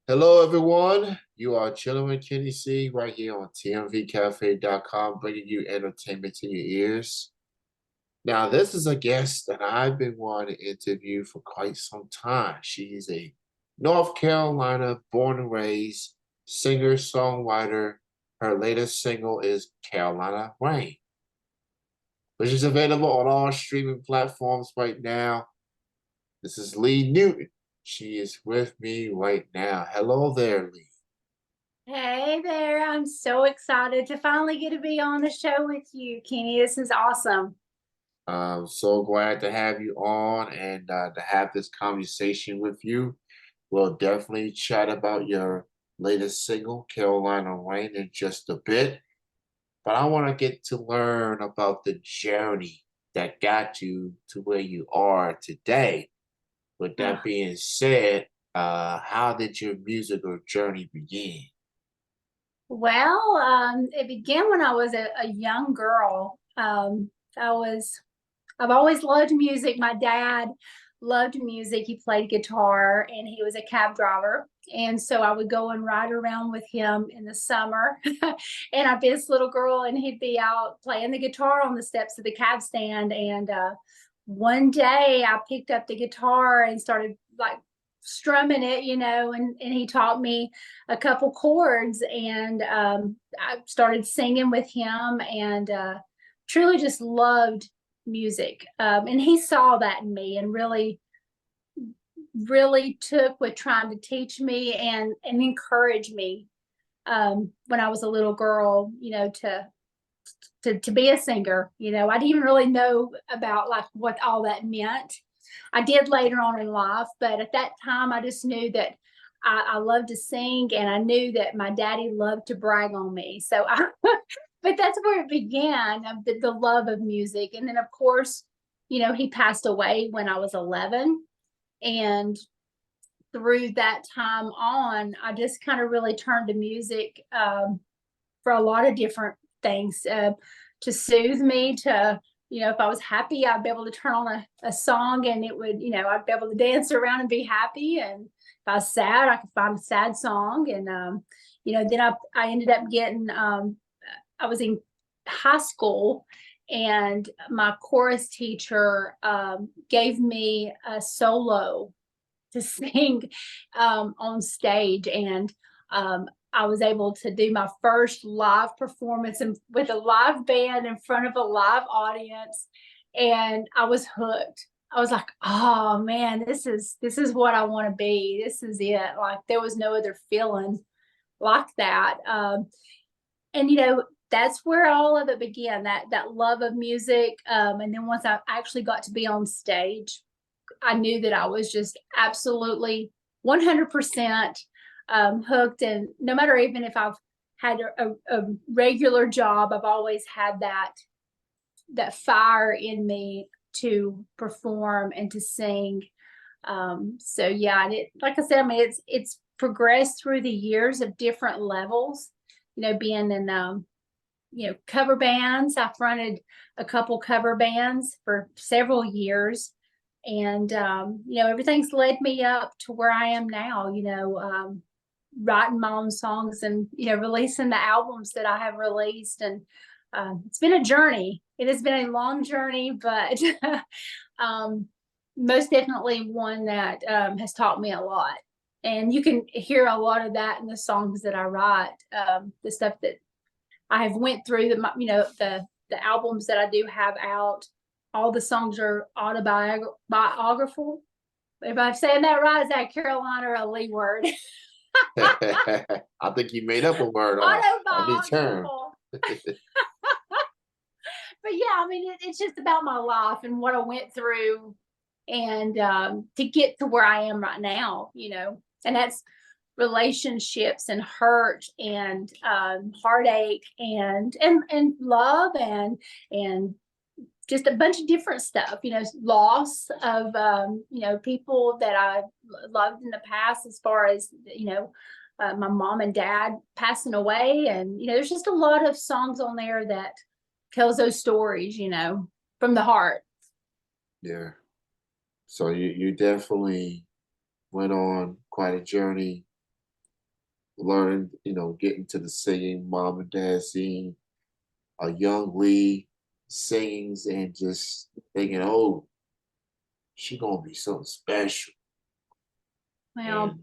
Hello, everyone. You are chilling with Kenny C right here on TMVcafe.com, bringing you entertainment to your ears. Now, this is a guest that I've been wanting to interview for quite some time. She's a North Carolina born and raised singer, songwriter. Her latest single is Carolina Rain, which is available on all streaming platforms right now. This is Lee Newton. She is with me right now. Hello there, Lee. Hey there, I'm so excited to finally get to be on the show with you, Kenny. This is awesome. I'm so glad to have you on and to have this conversation with you. We'll definitely chat about your latest single, Carolina Rain, in just a bit. But I want to get to learn about the journey that got you to where you are today. With that Ah, being said, how did your musical journey begin? it began when I was a young girl. I was I've always loved music. My dad loved music. He played guitar and he was a cab driver. And so I would go and ride around with him in the summer. And I'd be this little girl and he'd be out playing the guitar on the steps of the cab stand. And one day I picked up the guitar and started like strumming it, and he taught me a couple chords and I started singing with him and truly just loved music. And he saw that in me and really took with trying to teach me and encourage me when I was a little girl, to be a singer. I didn't even really know about like what all that meant. I did later on in life, but at that time I just knew that I loved to sing and I knew that my daddy loved to brag on me. But that's where it began, the love of music. And then, of course, he passed away when I was 11. And through that time on, I just kind of really turned to music for a lot of different things to soothe me, if I was happy, I'd be able to turn on a song and it would, I'd be able to dance around and be happy. And if I was sad, I could find a sad song. And, then I ended up getting, I was in high school and my chorus teacher gave me a solo to sing on stage. And I was able to do my first live performance with a live band in front of a live audience. And I was hooked. I was like, oh man, this is what I want to be. This is it. Like there was no other feeling like that. And that's where all of it began, that love of music. And then once I actually got to be on stage, I knew that I was just absolutely 100% hooked. And no matter even if I've had a regular job, I've always had that fire in me to perform and to sing. So yeah, and like I said, I mean, it's progressed through the years of different levels. Being in cover bands. I fronted a couple cover bands for several years. And, everything's led me up to where I am now, writing my own songs and, releasing the albums that I have released. And it's been a journey. It has been a long journey, but most definitely one that has taught me a lot. And you can hear a lot of that in the songs that I write, the stuff that I have went through, the albums that I do have out. All the songs are autobiographical. If I'm saying that right, is that Carolina or a Lee word? I think you made up a word on the term. Autobiographical. But yeah, I mean, it's just about my life and what I went through, and to get to where I am right now, and that's relationships and hurt and heartache and love and just a bunch of different stuff, loss of people that I loved in the past, as far as my mom and dad passing away. And there's just a lot of songs on there that tells those stories, from the heart. Yeah. So you definitely went on quite a journey learned, getting to the singing, mom and dad seeing a young Lee sings and just thinking, oh, she gonna be something special. Well,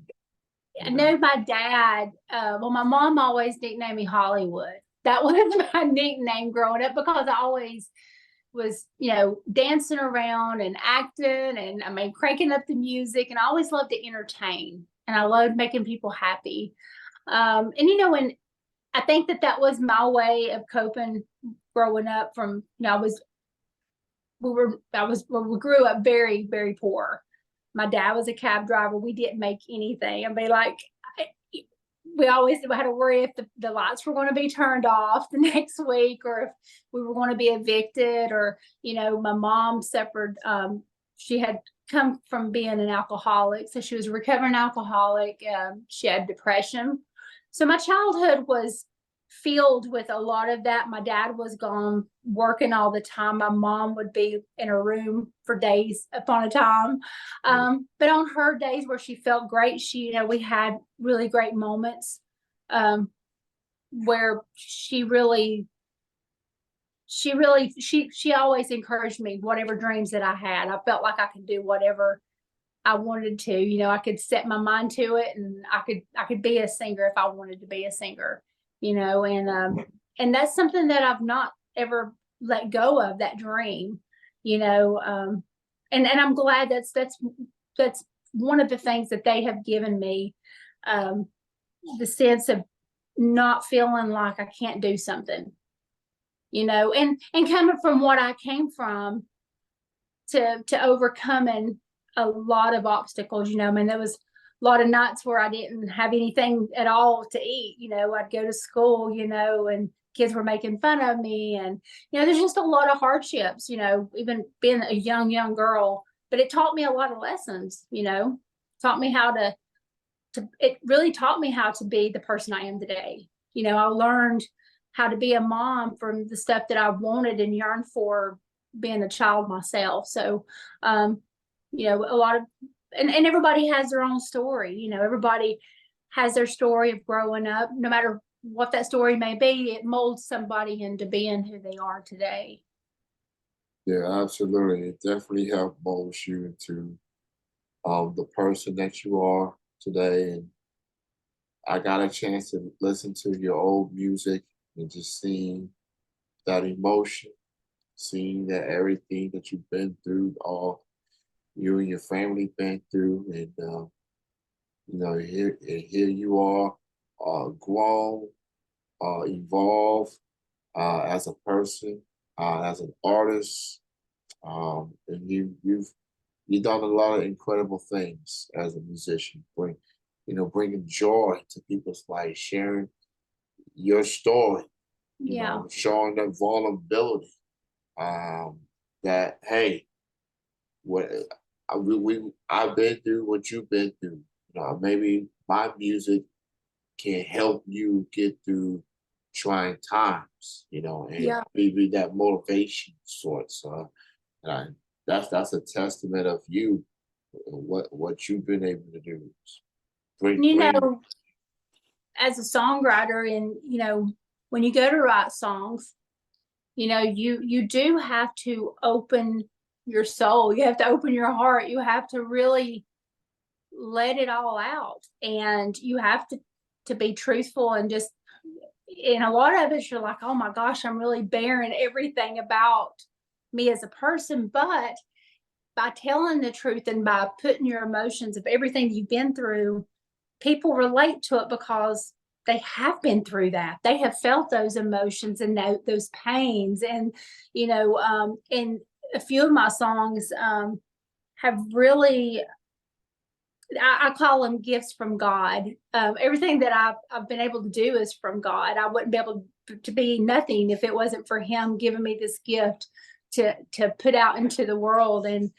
And I you know, know my dad, well, my mom always nicknamed me Hollywood. That was my nickname growing up because I always was, dancing around and acting and I mean, cranking up the music. And I always loved to entertain and I loved making people happy. And, and I think that that was my way of coping growing up from, we grew up very, very poor. My dad was a cab driver. We didn't make anything. I mean, like, we always had to worry if the lights were going to be turned off the next week or if we were going to be evicted or, my mom suffered, she had come from being an alcoholic. So she was a recovering alcoholic. She had depression. So my childhood was filled with a lot of that. My dad was gone working all the time. My mom would be in her room for days upon a time. But on her days where she felt great, we had really great moments where she always encouraged me, whatever dreams that I had. I felt like I could do whatever I wanted to. I could set my mind to it and I could be a singer if I wanted to be a singer, and that's something that I've not ever let go of, that dream, and I'm glad that's one of the things that they have given me, um, the sense of not feeling like I can't do something, and coming from what I came from to overcoming a lot of obstacles. I mean, there was a lot of nights where I didn't have anything at all to eat. I'd go to school, and kids were making fun of me, and there's just a lot of hardships. Even being a young girl, but it taught me a lot of lessons. Taught me how to it really taught me how to be the person I am today. I learned how to be a mom from the stuff that I wanted and yearned for being a child myself. So, a lot of, and everybody has their own story. Everybody has their story of growing up. No matter what that story may be, it molds somebody into being who they are today. yeah, absolutely. It definitely helped mold you into the person that you are today. And I got a chance to listen to your old music and just seeing that emotion, seeing that everything that you've been through, all you and your family been through, and here you are, grown, evolve as a person, as an artist, and you've done a lot of incredible things as a musician, bringing joy to people's lives, sharing your story, Yeah. showing that vulnerability. Um, that hey, what I've been through what you've been through. Maybe my music can help you get through trying times. And Yeah. maybe that motivation sorts. And that's a testament of you, what you've been able to do. Bring You bring know, as a songwriter, and when you go to write songs, you do have to open your soul. You have to open your heart. You have to really let it all out, and you have to be truthful and just. And a lot of it, you're like, oh my gosh, I'm really bearing everything about me as a person. But by telling the truth and by putting your emotions of everything you've been through, people relate to it because they have been through that. They have felt those emotions and those pains. And, and a few of my songs have really, I call them gifts from God. Everything that I've been able to do is from God. I wouldn't be able to be nothing if it wasn't for Him giving me this gift to put out into the world. And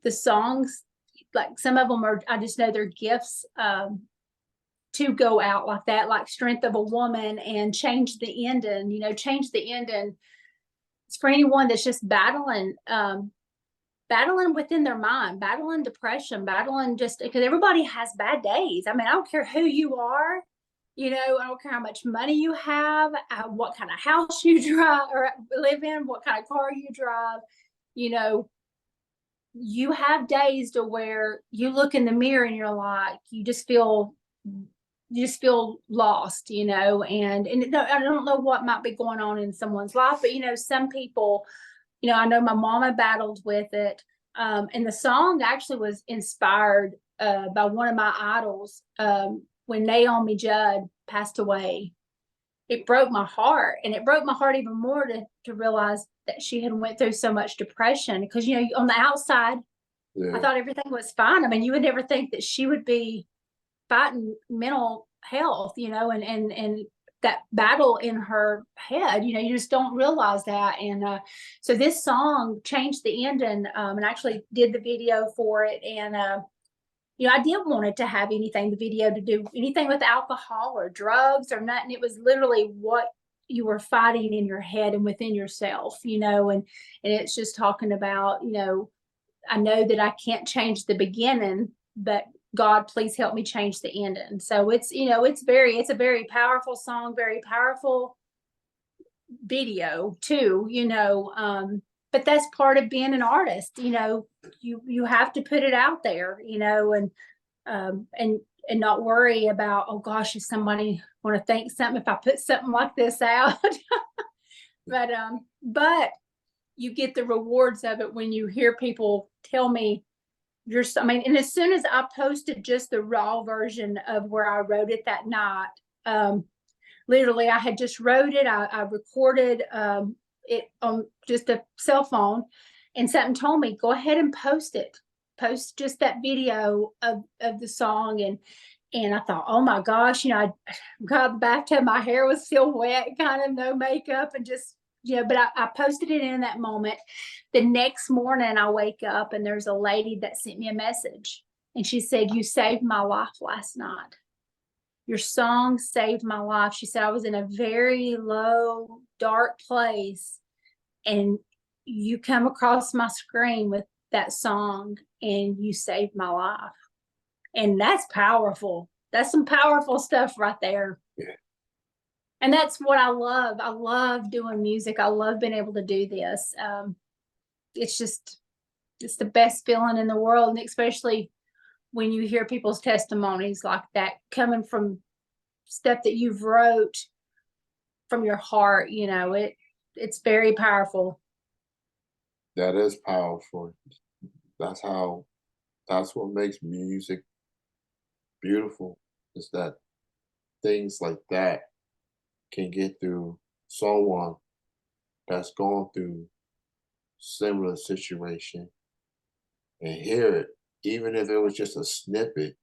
the songs, like some of them are, I just know they're gifts to go out like that, like Strength of a Woman and Change the Ending. Change the Ending. It's for anyone that's just battling within their mind, battling depression, battling just because everybody has bad days. I mean, I don't care who you are. I don't care how much money you have, what kind of house you drive or live in, what kind of car you drive. You know, you have days to where you look in the mirror and you're like, you just feel lost, and I don't know what might be going on in someone's life, but some people, I know my mama battled with it. And the song actually was inspired by one of my idols. When Naomi Judd passed away, it broke my heart, and it broke my heart even more to realize that she had went through so much depression, because on the outside I Yeah, thought everything was fine. I mean, you would never think that she would be fighting mental health, and that battle in her head, you just don't realize that. And so this song changed the ending, and actually did the video for it. And I didn't want it to have anything, the video, to do anything with alcohol or drugs or nothing. It was literally what you were fighting in your head and within yourself, and it's just talking about, I know that I can't change the beginning, but God, please help me change the ending. So it's a very powerful song, very powerful video too, but that's part of being an artist. You have to put it out there, and not worry about, oh gosh, is somebody want to think something if I put something like this out? But you get the rewards of it when you hear people tell me, I mean, and as soon as I posted just the raw version of where I wrote it that night, literally I had just wrote it. I recorded it on just a cell phone, and something told me, go ahead and post it. Post just that video of the song. And I thought, oh my gosh, I got out the bathtub, my hair was still wet, kind of no makeup, and just, but I posted it in that moment. The next morning I wake up and there's a lady that sent me a message, and she said, you saved my life last night. Your song saved my life. She said, I was in a very low, dark place, and you come across my screen with that song and you saved my life. And that's powerful. That's some powerful stuff right there. yeah, And that's what I love. I love doing music. I love being able to do this. It's just, it's the best feeling in the world. And especially when you hear people's testimonies like that, coming from stuff that you've wrote from your heart, it's very powerful. that is powerful. That's how. That's what makes music beautiful. Is that things like that can get through someone that's going through similar situation and hear it, even if it was just a snippet,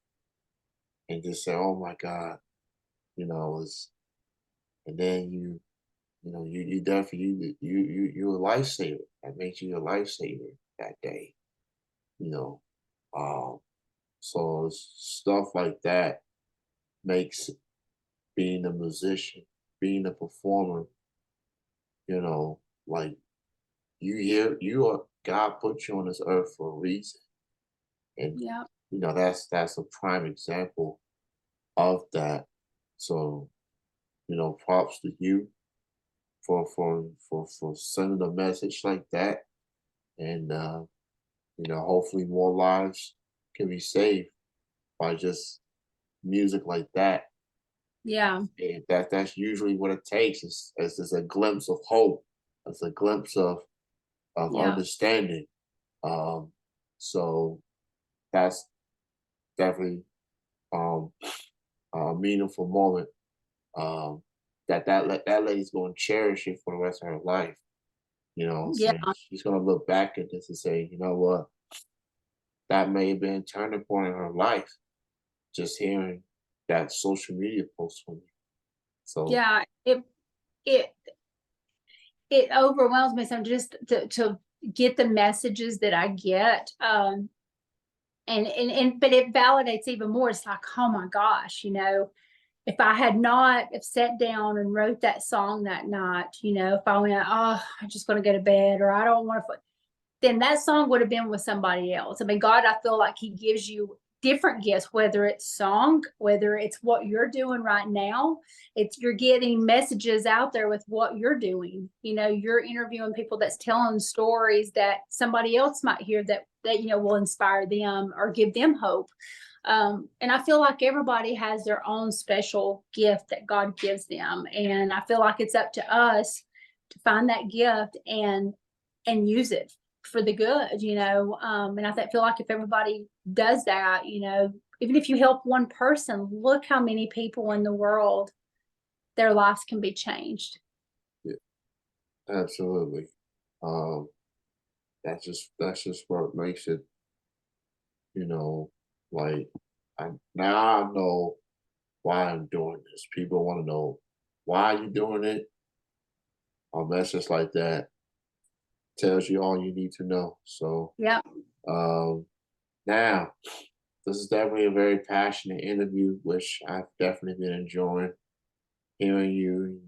and just say, "Oh my God," it's, and then you definitely you're a lifesaver. That makes you a lifesaver that day, you know. Um, so stuff like that makes being a musician, being a performer, like you are, God put you on this earth for a reason. And Yeah. that's a prime example of that. So, props to you for sending a message like that. And hopefully more lives can be saved by just music like that. Yeah. And that's usually what it takes, is a glimpse of hope. It's a glimpse of Yeah. understanding. Um, so that's definitely um a meaningful moment. Um, that lady's going to cherish it for the rest of her life. Yeah. Saying she's going to look back at this and say, you know what, that may have been a turning point in her life. Just hearing that social media post from you. So Yeah. It it overwhelms me some, just to get the messages that I get. And but it validates even more. It's like, oh my gosh, if I had not have sat down and wrote that song that night, if I went, oh, I'm just going to go to bed, or I don't want to, then that song would have been with somebody else. I mean, God, I feel like He gives you different gifts, whether it's song, whether it's what you're doing right now. It's you're getting messages out there with what you're doing. You know, you're interviewing people that's telling stories that somebody else might hear that you know will inspire them or give them hope. And I feel like everybody has their own special gift that God gives them, and I feel like it's up to us to find that gift and use it for the good, you know. And feel like if everybody does that, you know, even if you help one person, look how many people in the world their lives can be changed. Yeah, absolutely. Um, that's just what makes it, you know, like now I know why I'm doing this. People want to know why you doing it. A message like that tells you all you need to know. So Yeah, um, now this is definitely a very passionate interview, which I've definitely been enjoying hearing you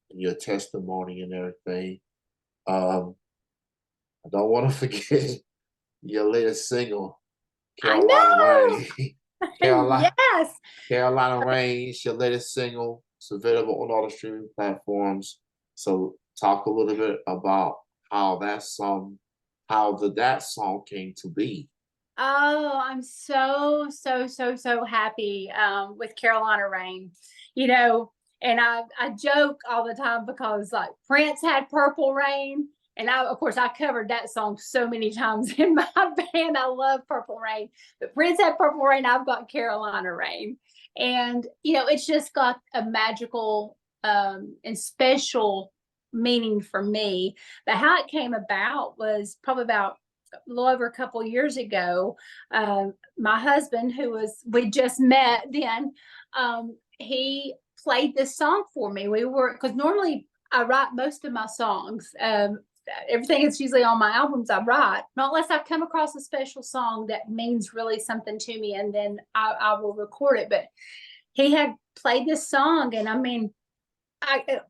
and your testimony and everything. Um, I don't want to forget your latest single, I Carolina Rain. know. Carolina Yes. Carolina Rain, your latest single. It's available on all the streaming platforms. So talk a little bit about how that song came to be. Oh, I'm so, so, so, so happy with Carolina Rain. You know, and I joke all the time because like Prince had Purple Rain, and I of course I covered that song so many times in my band. I love Purple Rain, but Prince had Purple Rain. I've got Carolina Rain, and you know it's just got a magical and special meaning for me. But how it came about was probably about a little over a couple years ago. My husband, who was we just met then, he played this song for me. We were because normally I write most of my songs. Everything that's usually on my albums I write, not unless I come across a special song that means really something to me, and then I will record it. But he had played this song, and I mean,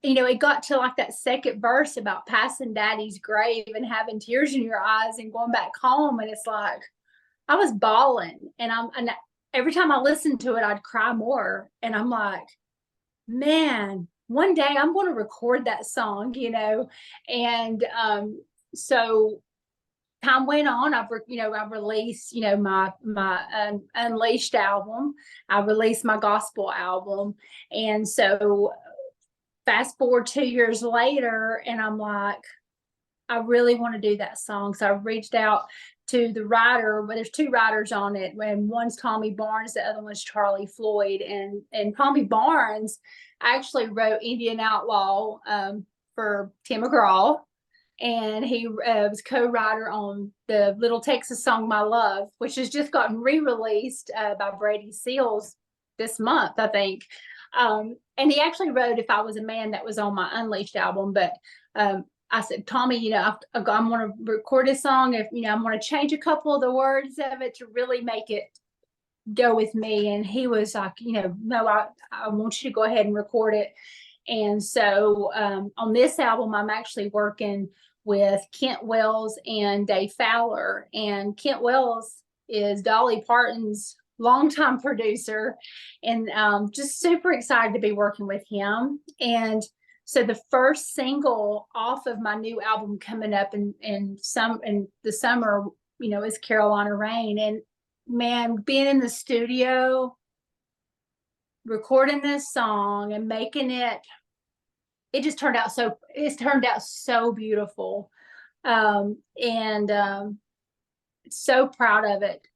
you know, it got to like that second verse about passing daddy's grave and having tears in your eyes and going back home. And it's like, I was bawling and every time I listened to it, I'd cry more. And I'm like, man, one day I'm going to record that song, you know? And, so time went on. I've released, you know, my Unleashed album. I released my gospel album. And so fast forward 2 years later, and I'm like, I really want to do that song. So I reached out to the writer, but there's two writers on it. And one's Tommy Barnes, the other one's Charlie Floyd. And Tommy Barnes actually wrote Indian Outlaw for Tim McGraw. And he was co-writer on the Little Texas song "My Love," which has just gotten re-released by Brady Seals this month, I think. And he actually wrote "If I Was a Man," that was on my Unleashed album. But I said, Tommy, you know, I'm going to record this song. If you know, I'm going to change a couple of the words of it to really make it go with me. And he was like, you know, no, I want you to go ahead and record it. And so on this album, I'm actually working with Kent Wells and Dave Fowler. And Kent Wells is Dolly Parton's longtime producer, and just super excited to be working with him. And so the first single off of my new album coming up in the summer, you know, is Carolina Rain. And man, being in the studio, recording this song and making it, it's turned out so beautiful. And so proud of it.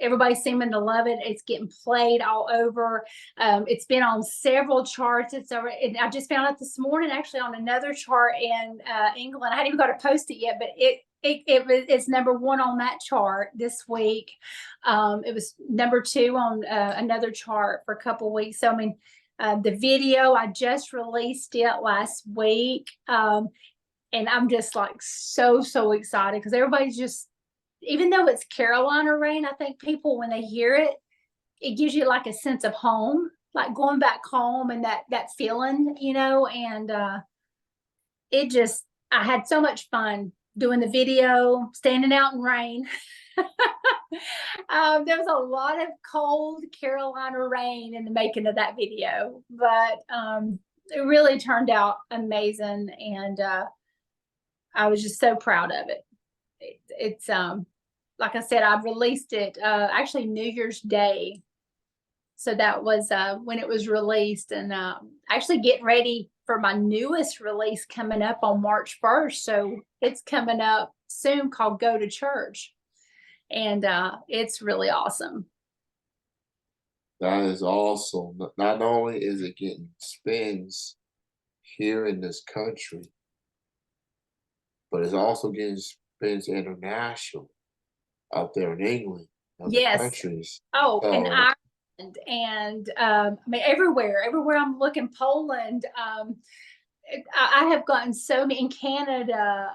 Everybody's seeming to love it. It's getting played all over. It's been on several charts. I just found out this morning actually on another chart in England. I hadn't even got to post it yet, but it's number one on that chart this week. It was number two on another chart for a couple of weeks. So I mean, the video, I just released it last week. And I'm just like so excited because everybody's just, even though it's Carolina Rain, I think people, when they hear it, it gives you like a sense of home, like going back home and that feeling, you know. And I had so much fun doing the video, standing out in rain. There was a lot of cold Carolina rain in the making of that video, but it really turned out amazing, and I was just so proud of it. It's like I said, I've released it actually New Year's Day, so that was when it was released, and actually getting ready for my newest release coming up on March 1st. So it's coming up soon, called Go to Church, and it's really awesome. That is awesome. Not only is it getting spins here in this country, but it's also getting spins international out there in England, other Yes. countries. Oh, and So Ireland, and I mean everywhere I'm looking. Poland. I have gotten so many in Canada,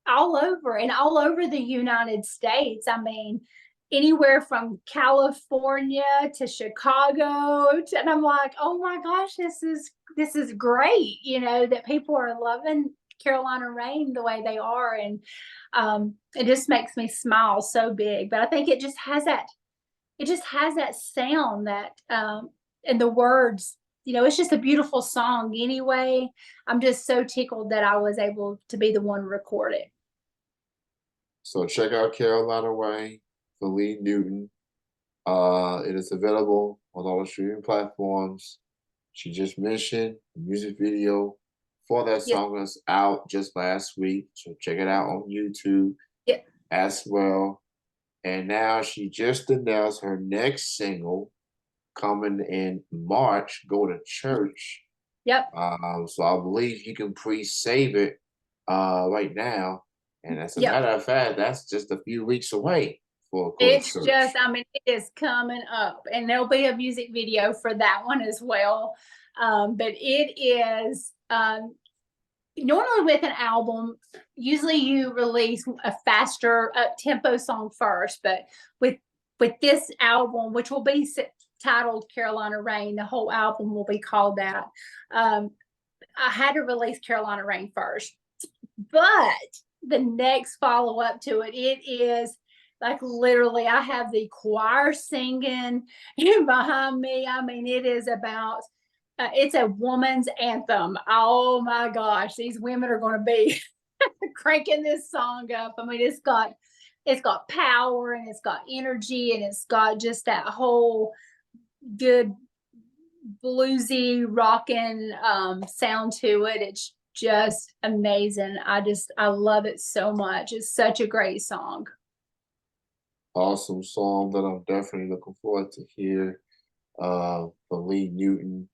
all over the United States. I mean, anywhere from California to Chicago, and I'm like, oh my gosh, this is great. You know that people are loving Carolina Rain the way they are, and it just makes me smile so big. But I think it just has that sound that and the words, it's just a beautiful song anyway. I'm just so tickled that I was able to be the one to record it. so check out Carolina Way for Lee Newton. It is available on all the streaming platforms. She just mentioned the music video for that Yes. song was out just last week. So check it out on YouTube Yeah. as well. And now she just announced her next single coming in March, Go to Church. Yep. So I believe you can pre-save it right now. And as a Yep. matter of fact, that's just a few weeks away for Go to It's just, Church. I mean, it is coming up, and there'll be a music video for that one as well. But it is normally with an album, usually you release a faster up tempo song first, but with this album, which will be titled Carolina Rain, the whole album will be called that. I had to release Carolina Rain first, but the next follow up to it, it is like literally I have the choir singing behind me. I mean, it is about it's a woman's anthem. Oh my gosh, these women are going to be cranking this song up. I mean, it's got power, and it's got energy, and it's got just that whole good bluesy rocking sound to it. It's just amazing. I love it so much. It's such a great song. Awesome song that I'm definitely looking forward to hear from Lee Newton.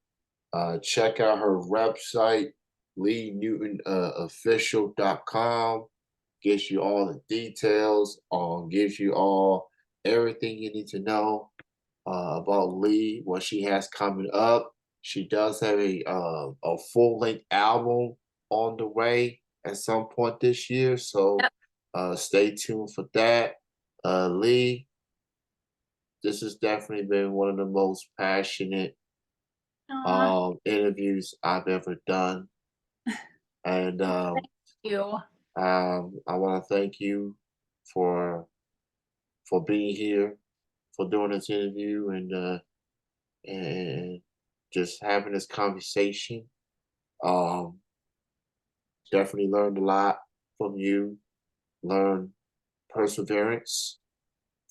Check out her website, LeeNewtonOfficial.com. Gives you all the details, gives you all everything you need to know about Lee, what she has coming up. She does have a full-length album on the way at some point this year, so stay tuned for that. Lee, this has definitely been one of the most passionate interviews I've ever done, and Thank you. I want to thank you for being here, for doing this interview, and just having this conversation. Um, Definitely learned a lot from you. Learned perseverance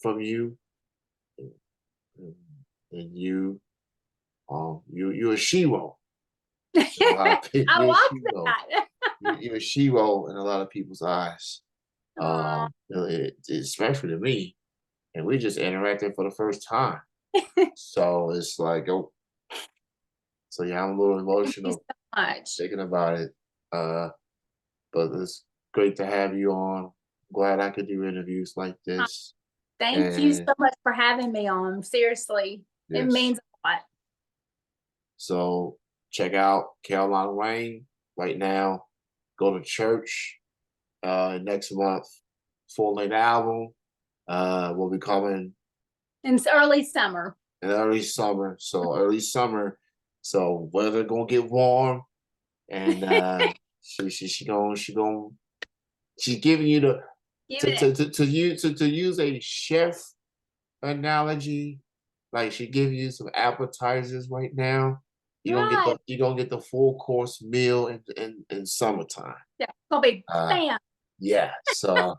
from you, and, and you, you're a shero. A lot of people, I you're a like shero. that. You're a shero in a lot of people's eyes. Aw. Especially to me, and we just interacted for the first time. So it's like, oh, so yeah, I'm a little Thank you emotional so much. thinking about it. But it's great to have you on. Glad I could do interviews like this. Thank you And so much for having me on. Seriously, it yes, means a lot. so check out Carolina Rain right now. Go to church next month. Full length album will be coming And it's early summer. in early summer. So early summer. So weather gonna get warm, and she's giving you Giving it to use a chef analogy, like she give you some appetizers right now. right. You're gonna get the full course meal in summertime. Yeah, gonna be Uh bam. yeah, so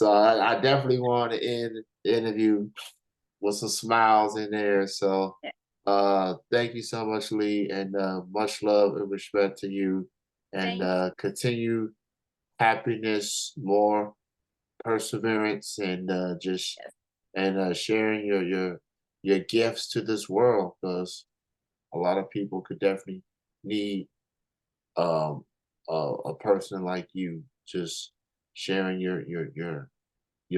I definitely want to end the interview with some smiles in there. So Yeah, thank you so much, Lee, and much love and respect to you. And thank you. continue happiness, more perseverance, and just Yes, and sharing your gifts to this world, because a lot of people could definitely need um a person like you, just sharing your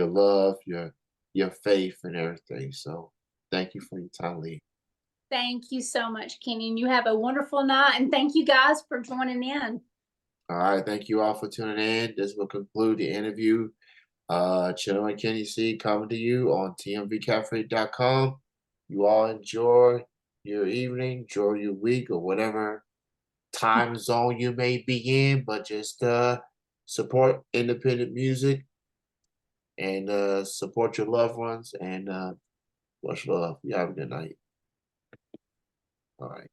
love, your faith and everything. So thank you for your time, Lee. thank you so much, Kenny. And you have a wonderful night. And thank you guys for joining in. All right, thank you all for tuning in. This will conclude the interview. Chilling with Kenny C coming to you on tmvcafe.com. You all enjoy your evening, enjoy your week, or whatever time zone you may be in, but just support independent music and support your loved ones, and much love. You have a good night. All right.